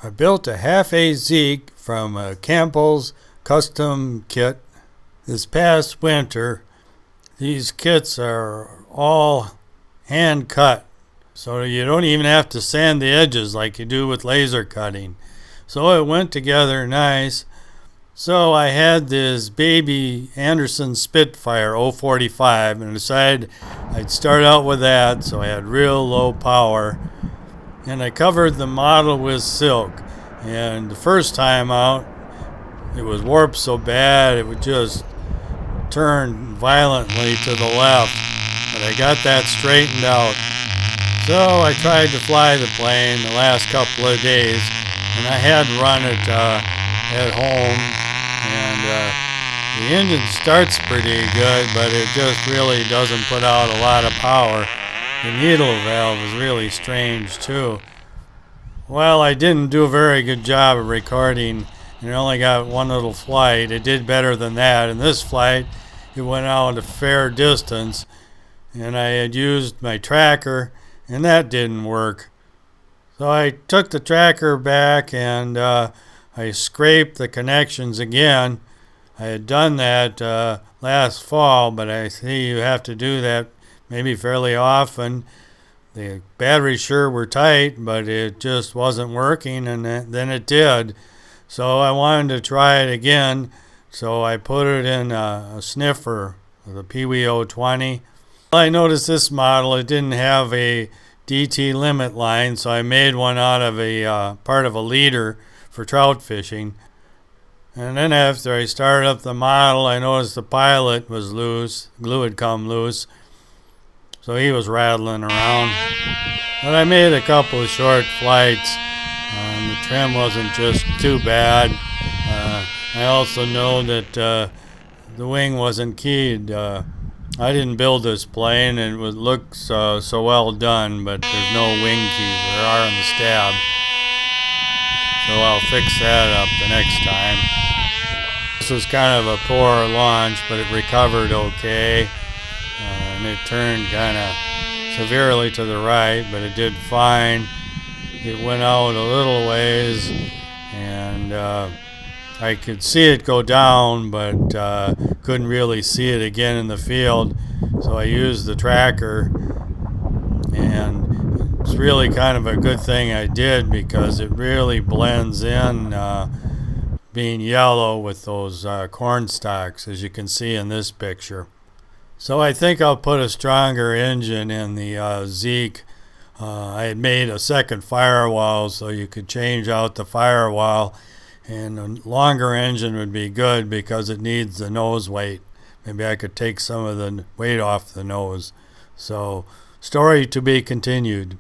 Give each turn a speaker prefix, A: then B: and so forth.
A: I built a half-A Zeek from a Campbell's custom kit this past winter. These kits are all hand cut, so you don't even have to sand the edges like you do with laser cutting. So it went together nice. So I had this baby Anderson Spitfire 045 and decided I'd start out with that, so I had real low power. And I covered the model with silk. And the first time out, it was warped so bad it would just turn violently to the left. But I got that straightened out. So I tried to fly the plane the last couple of days, and I had run it at home. And the engine starts pretty good, but it just really doesn't put out a lot of power. The needle valve is really strange too. Well, I didn't do a very good job of recording, and I only got one little flight. It did better than that. In this flight, it went out a fair distance, and I had used my tracker, and that didn't work. So I took the tracker back and I scraped the connections again. I had done that last fall, but I see you have to do that maybe fairly often. The batteries sure were tight, but it just wasn't working, and then it did. So I wanted to try it again, so I put it in a sniffer with a Pee-wee 020. I noticed this model, it didn't have a DT limit line, so I made one out of a part of a leader for trout fishing. And then after I started up the model, I noticed the pilot was loose, glue had come loose, so he was rattling around. But I made a couple of short flights. The trim wasn't just too bad. I also know that the wing wasn't keyed. I didn't build this plane, and it looks so well done, but there's no wing keys. There are on the stab. So I'll fix that up the next time. This was kind of a poor launch, but it recovered okay. And it turned kind of severely to the right, but it did fine. It went out a little ways, and I could see it go down, but couldn't really see it again in the field. So I used the tracker, and it's really kind of a good thing I did, because it really blends in being yellow with those corn stalks, as you can see in this picture. So I think I'll put a stronger engine in the Zeek. I had made a second firewall, so you could change out the firewall, and a longer engine would be good because it needs the nose weight. Maybe I could take some of the weight off the nose. So, story to be continued.